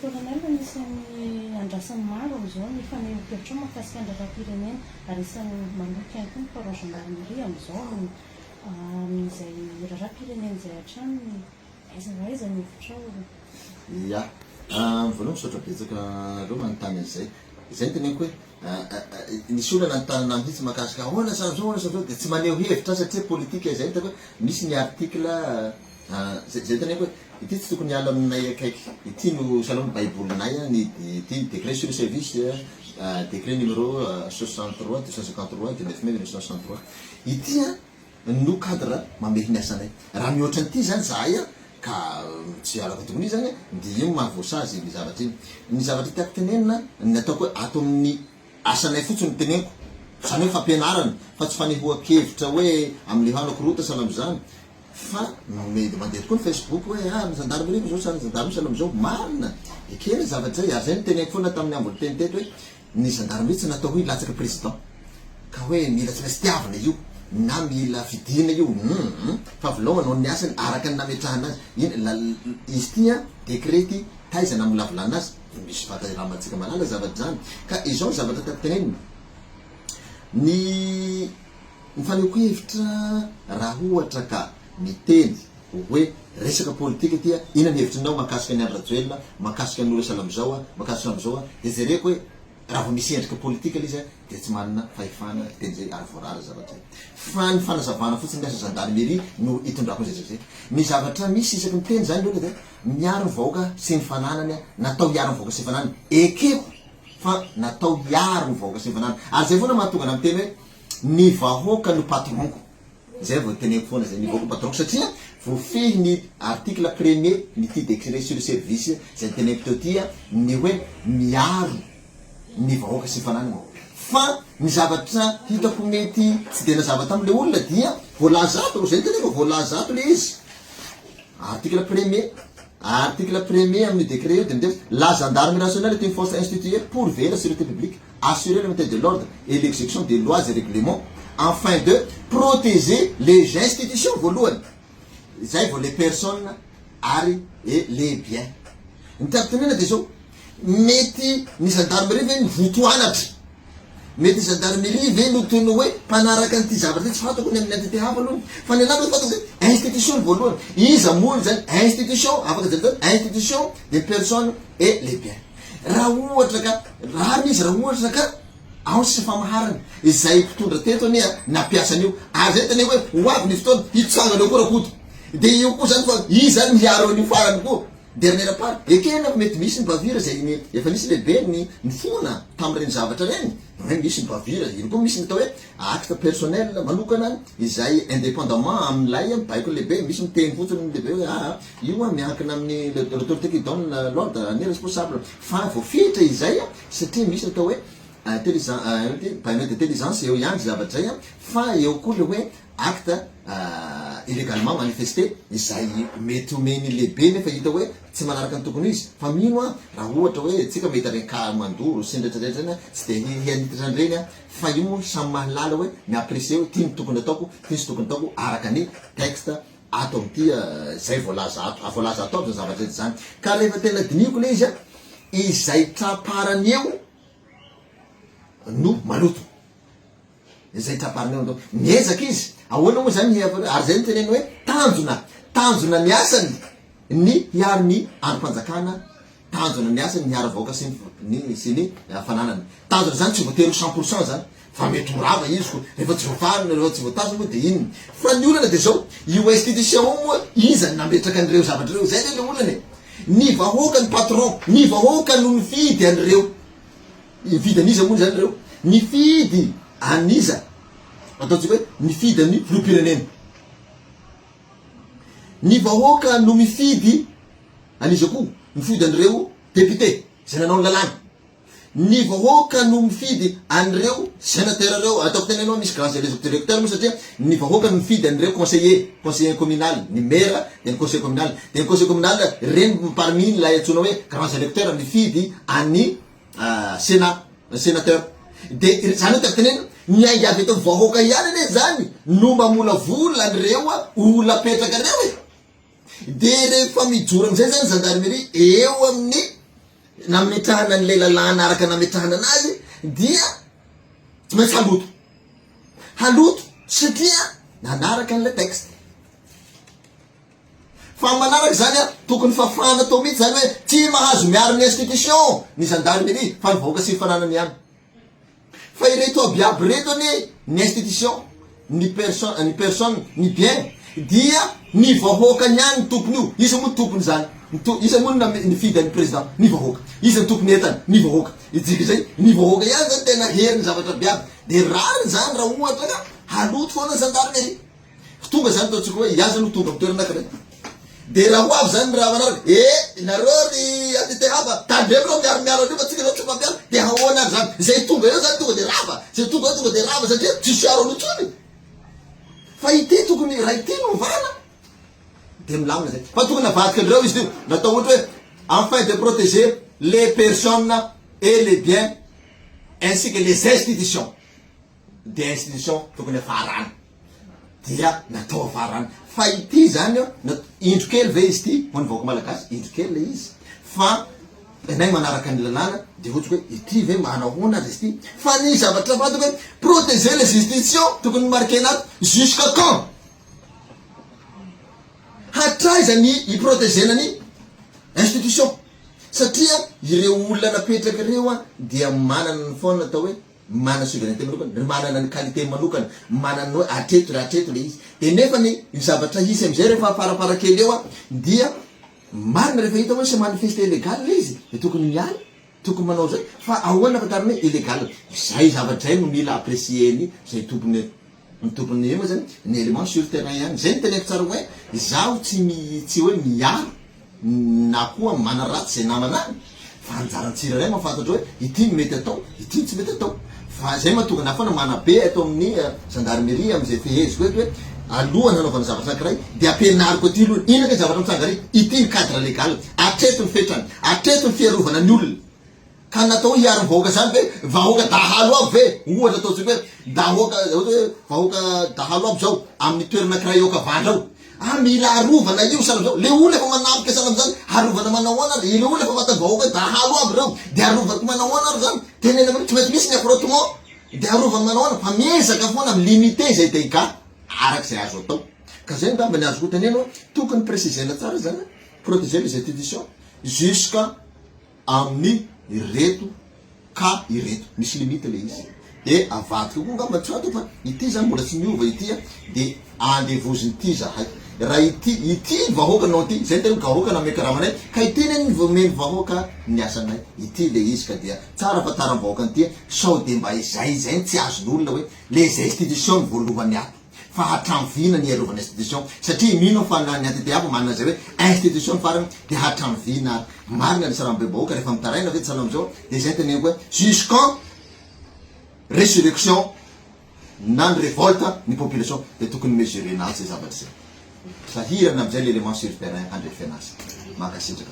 Colonel anisan'ny andrasan'ny maro zao ny fanehonkevitra mahakasika andraram-pirenena ary isan'ny manoky ihany koa ny parole gendarmerie amin'izao amin'izay raram-pirenena izay hatrany aiza ho aiza ny hevitrao. Ya voalohany misaotra betsaka aloha manontany an'izay izay teneniko hoe nisy olona nanontany mihitsy mahakasika ahoana sao dia tsy maneho hevitra satria politika izay hitako hoe misy ny article zay teneniko hoe ity tsy tokony hiala aminay akaiky ity no salomny baibolinay ity décret sur le service décret numéro 63 253 de 9 mai 1963 ity no cadre mamehy ny asanay raha mihoatra n'ity zany zahay ka tsy alaka tokony izy zany dia io mahavoasazy ny zavatra iny ny zavatra tiako tenenina nataoko hoe ato amin'ny asanay fotsiny teneniko zany hoe fampianarana fa tsy fanehoan-kevitra hoe amin'ny hanako rota salam zany fa mandeha tokoa ny Facebook hoe ny gendarmerie zao sany gendarmerie salam zao marina ekena zavatra zay ary zay ny teneniko foana tamin'ny ambony teny teto hoe ny gendarmerie tsy natao hoe latsaka président ka hoe mila tsy maintsy tiavana io na mila fidina io fa volohany ny asany araka ny nametrahana azy izy tia décrety taizana amolavolana azy misy vataramantsika malala zavatra zany ka izao zavatra tatenenina ny fanehoako hevitra raha ohatra ka miteny hoe resaka politika tia ina ny hevitrinao mahakasika ny Andratjoelina mahakasika ny Olo Salamzao mahakasika amzao dia zereko hoe raha vao misy endrika politika izy dia tsy manana fahefana teny zay ary voarara zavatra fa ny fanazavana fotsiny asa gendarmerie no hitondrako zay zay ny zavatra misy isaky miteny zany loha dia miaro ny vahoaka sy ny fananany natao hiaro ny vahoaka sy ny fananany ekeko fa natao hiaro ny vahoaka sy ny fananany ary zay foana mahatonga na miteny hoe ny vahoaka no patronko zay vao teneko foana zay ny vahoaka no patronko satria voafehy ny article premier nyty décret sur le service zay teneko teo tia ny hoe miaro ny vahoaka sy fananany fa ny zavatra hitako mety tsy dena zavatra amle olona dia voalazato zay teneko voalazato le izy article premier amin'ny décret io de la gendarmerie nationale est une force instituée pour veiller la sécurité publique, assurer le maintien de l'ordre et l'exécution des lois et règlements afin de protéger les institutions voalohany zay vao les personnes ary et les biens ny tiako tenena de zao mety ny gendarmerie ve votoanatra mety gendarmerie ve no toy ny hoe mpanaraka an'ity zavatra tsy fatako ny amin'ny entité hafa aloha fa ny anako fatako hoe institution voalohany iza moly zany institution afaka zany institution des personnes et les biens raha ohatra ka raha misy raha ohatra ka ao sy famaharana izay mpitondra teto ania nampiasan'io ary zay teny hoe hoavy ny fotoana hitsangana eo koa rakoto de io koa zany fa izy zany miaro an'io farany koa dernière part ekena mety misy ny bavira zay efa nisy lehibe ny fona tamin'ireny zavatra reny hoe misy ny bavira iny koa misy ny atao hoe acte personnel manokana izay indépendamment amin'ilay baiko lehibe misy miteny fotsiny ny lehibe hoe io miankina amin'ny l'autorité qui donne l'ordre ny responsable fa voafetra izay satria misy atao hoe paillement d'intelligence eo ihany zavatra zay fa eo koa le hoe acte illégalement manifesté izay mety omeny lehibe nefa hita hoe tsy manaraka ny tokony izy fa mino raha ohatra hoe tsika mety renka mandoro sendratraretra iny tsy de hianitatra an'ireny fa io samy mahalala hoe miapprécier hoe ty ny tokony ataoko ty sy tokony ataoko araka ny texte ato am'ty zay voalaza ato aby zany zavatra zany ka rehefa tena diniko le izy izay traparany eo no maloto izay traparany eo miezaka izy ahoana moa zany ary zay ny teneny hoe tanjona ny asany ny hiaro ny androm-panjakana tanjona ny asany ny hiaro vahoaka sy ny fananany tanjona zany tsy voatery 100% zany fa mety morava izy ko rehefa tsy voafarina rehefa tsy voatazona moa de inony fa ny olana de zao io institution moa izany nametraka an'ireo zavatra reo zay le olana ny vahoaka ny patron ny vahoaka no mifidy an'ireo mifidy an'iza moa zany reo mifidy aniza ataontsika hoe mifidy amin'ny filoham-pirenena ny vahoaka no mifidy aniza koa mifidy an'ireo député zay nanao ny lalàna ny vahoaka no mifidy an'ireo sénateur reo ataoko tena anao misy grand directeur moa satria ny vahoaka no mifidy an'ireo conseiller communal ny maire de ny conseil communal de ny conseil communal reny parmi la antsoina hoe grand électeur mifidy any sénateur de zany hoe tatenena miaingy avy eto vahoaka ihany ane zany no mamola vola an'ireo ola petraka reo de rehefa mijoro am'izay zany gendarmerie eo amin'ny nametrahana an'ilay lalàna araka nametrahana anazy dia tsy maintsy haloto satria nanaraka an'ilay texte. Fa manaraka zany a tokony fafana atao mihitsy zany hoe tsy mahazo miaro ny institution ny gendarmerie fa nivoaka sy fananany ihany. Fa ireto aby aby reto ny institution ny personne ny bien dia ny vahoaka ihany ny tompony io. Iza moa tompony zany iza moa ny fidy ny président ny vahoaka, iza ny tompony entana ny vahoaka, itsika zay ny vahoaka ihany zany tena heriny zavatra biaby. De rariny zany raha ohatra ka haloto foana ny gendarmerie. Tonga zany ataontsika hoe iaza no tonga toerana anankiray. De raha ho avy zany raha manaraka nareo ry atete hava tandremo reo miaro anio fa tsika zao tsy mampiaro de ahoana ary zany zay tonga eo zany tonga de rava zay tonga de rava satria tsisy aro anio tsony. Fa ity tokony raha ity no vana de milamina zay. Fa tokony navadika an'ireo izy io natao ohatra hoe afin de protéger les personnes et les biens ainsi que les institutions. De institution tokony afarana dia natao afarana. Fa ity zany indro kely ve izy ty ho nivahoaka malagasy indro kely le izy fa nay manaraka ny lalàna de ohatsy hoe ity ve manahoana azy izy ty. Fa ny zavatra fantako hoe protéger les institutions tokony marqué anaty jusqu'à quand hatraiza ny iprotégena ny institution satria ireo olona napetraka ireo a dia manana ny foana atao hoe manana souveraineté manokana, manana ny qualité manokana, manana hoe atreto le izy. De nefa ny zavatra hisy amizay rehefa afarapara kely eo a dia marina rehefa hita hoe sy manifeste illégal le izy de tokony miala, tokony manao zay. Fa ahoana fatarina hoe illégal zay zavatra zay no mila apprécier ny zay tompony ema zany ny élément sur terrain ihany. Zay ny teneko tsara hoe zaho tsy hoe miaro na koa manaratsy zay namanany fa anjarantsiraray mahafantatra hoe ity no mety atao ity tsy mety atao. Fa zay mahatonga na foana manabe atao amin'ny gendarmerie amizay feheziko eto hoe aloha nanaovana zavatra anankiray de ampianariko aty aloha inaka zavatra mitsangary ity ny cadre légal atreto ny fetrany atreto ny fiarovana ny olona ka natao hiaro vahoaka zany ve vahoaka dahalo aby ve ohatra ataotsika hoe vahoaka dahalo aby zao amin'ny toerana anankiray eokavandrao mila arovana io salam zao le olona efa manampika salam zany arovana manao ana le olona efa fatany vahoaka dahalo aby reo de arovako manao ana ary zany tenena tsy maintsy misy ny affrontement de arovana manao ana fa miezaka foana limité zay dégâts arak'izay azo atao. Ka zay ngamba ny azoko tenena tokony précisena tsara zany protéger les institutions jusqu'à amin'ny ireto ka ireto misy limite le izy de avadika koa ngamba tsy ato fa ity zany mbola tsy miova ity de andevoziny ity zahay raha ity vahoaka nao ty zay tena vahoaka na meka ramanay ka ity neny vomeny vahoaka ny asanay ity le izy ka dia tsara fatara vahoaka an'ity sao de mba izay tsy azon'olona hoe les institutions voalohany ato fa hatramvina ny arovana institution satria mino fa ny atete aby manana zay hoe institution farany de hatramvina marina ny sarambe vahoaka rehefa mitaraina ve tsala amizao de zay teneniko hoe jusqu'en résurrection na ny révolte ny population de tokony mesurer nazy zay zavatra zay sahirana amizay l'élément sur terrain andrefianazy makasitraka.